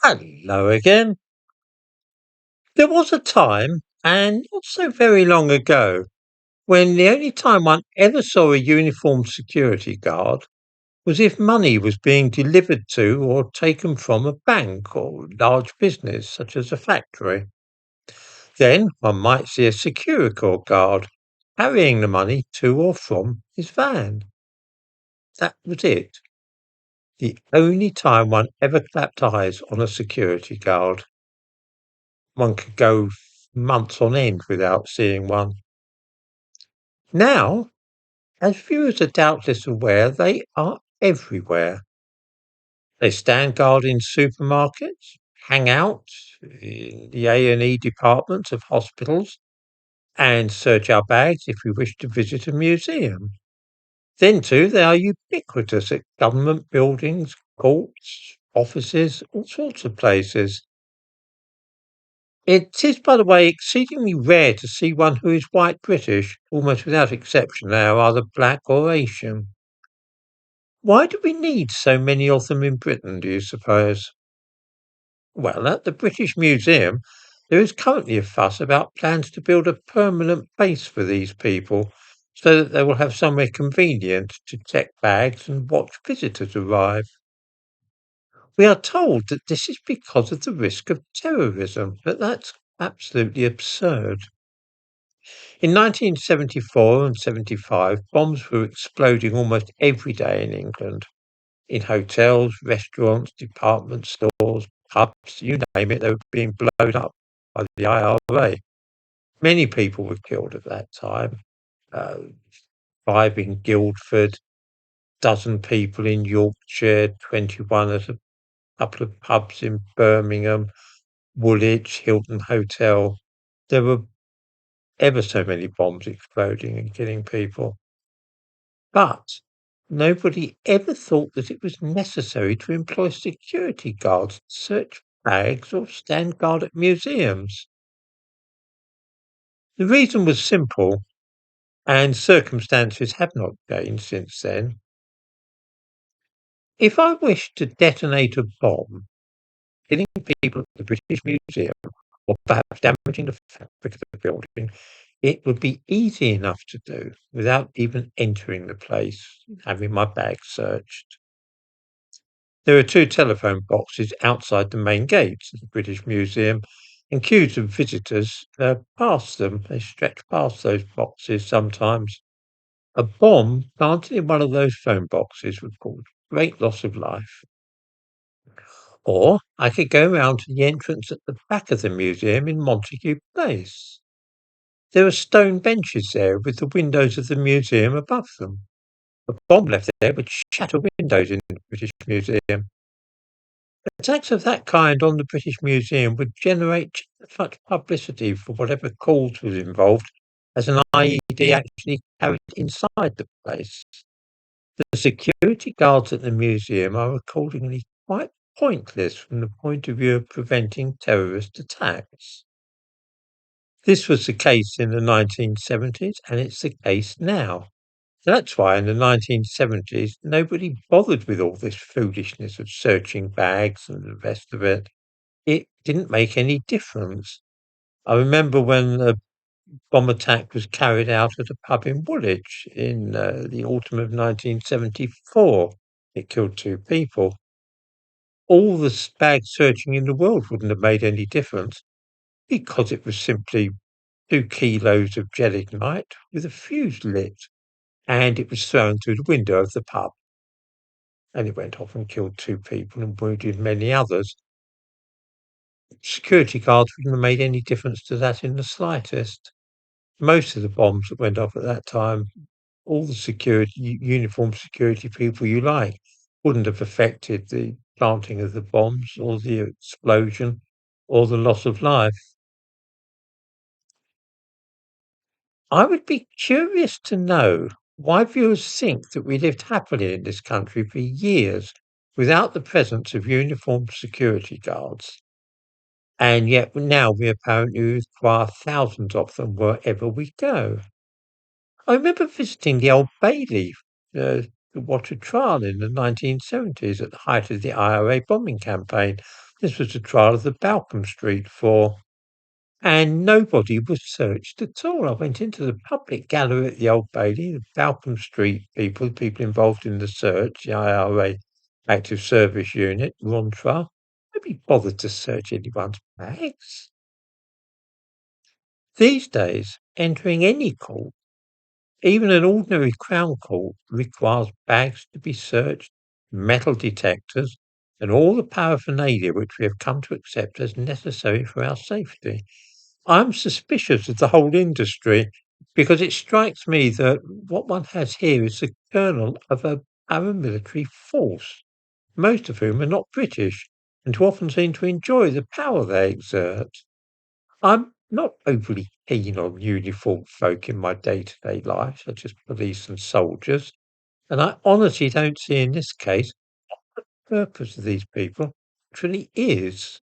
Hello again. There was a time, and not so very long ago, when the only time one ever saw a uniformed security guard was if money was being delivered to or taken from a bank or large business, such as a factory. Then one might see a security guard carrying the money to or from his van. That was it. The only time one ever clapped eyes on a security guard. One could go months on end without seeing one. Now, as viewers are doubtless aware, they are everywhere. They stand guard in supermarkets, hang out in the A&E departments of hospitals, and search our bags if we wish to visit a museum. Then, too, they are ubiquitous at government buildings, courts, offices, all sorts of places. It is, by the way, exceedingly rare to see one who is white British, almost without exception they are either black or Asian. Why do we need so many of them in Britain, do you suppose? Well, at the British Museum, there is currently a fuss about plans to build a permanent base for these people so that they will have somewhere convenient to check bags and watch visitors arrive. We are told that this is because of the risk of terrorism, but that's absolutely absurd. In 1974 and 75, bombs were exploding almost every day in England, in hotels, restaurants, department stores, pubs, you name it, they were being blown up by the IRA. Many people were killed at that time. Uh, 5 in Guildford, dozen people in Yorkshire, 21 at a couple of pubs in Birmingham, Woolwich, Hilton Hotel. There were ever so many bombs exploding and killing people. But nobody ever thought that it was necessary to employ security guards to search bags or stand guard at museums. The reason was simple, and circumstances have not changed since then. If I wished to detonate a bomb, killing people at the British Museum, or perhaps damaging the fabric of the building, it would be easy enough to do without even entering the place, having my bag searched. There are 2 telephone boxes outside the main gates of the British Museum, and queues of visitors pass them. They stretch past those boxes sometimes. A bomb planted in one of those phone boxes would cause great loss of life. Or I could go round to the entrance at the back of the museum in Montague Place. There are stone benches there with the windows of the museum above them. A bomb left there would shatter windows in the British Museum. Attacks of that kind on the British Museum would generate just as much publicity for whatever cause was involved as an IED actually carried inside the place. The security guards at the museum are accordingly quite pointless from the point of view of preventing terrorist attacks. This was the case in the 1970s, and it's the case now. That's why in the 1970s nobody bothered with all this foolishness of searching bags and the rest of it. It didn't make any difference. I remember when a bomb attack was carried out at a pub in Woolwich in the autumn of 1974. It killed 2 people. All the bag searching in the world wouldn't have made any difference because it was simply 2 kilos of gelignite with a fuse lit, and it was thrown through the window of the pub. And it went off and killed 2 people and wounded many others. Security guards wouldn't have made any difference to that in the slightest. Most of the bombs that went off at that time, all the uniformed security people you like, wouldn't have affected the planting of the bombs or the explosion or the loss of life. I would be curious to know why viewers think that we lived happily in this country for years without the presence of uniformed security guards, and yet now we apparently require thousands of them wherever we go. I remember visiting the Old Bailey to watch a trial in the 1970s at the height of the IRA bombing campaign. This was the trial of the Balcombe Street Four, and nobody was searched at all. I went into the public gallery at the Old Bailey, the Balcombe Street people involved in the search, the IRA Active Service Unit, were on trial. Nobody bothered to search anyone's bags. These days, entering any court, even an ordinary Crown Court, requires bags to be searched, metal detectors, and all the paraphernalia which we have come to accept as necessary for our safety. I'm suspicious of the whole industry because it strikes me that what one has here is the kernel of a paramilitary force, most of whom are not British and who often seem to enjoy the power they exert. I'm not overly keen on uniformed folk in my day-to-day life, such as police and soldiers, and I honestly don't see in this case the purpose of these people actually is.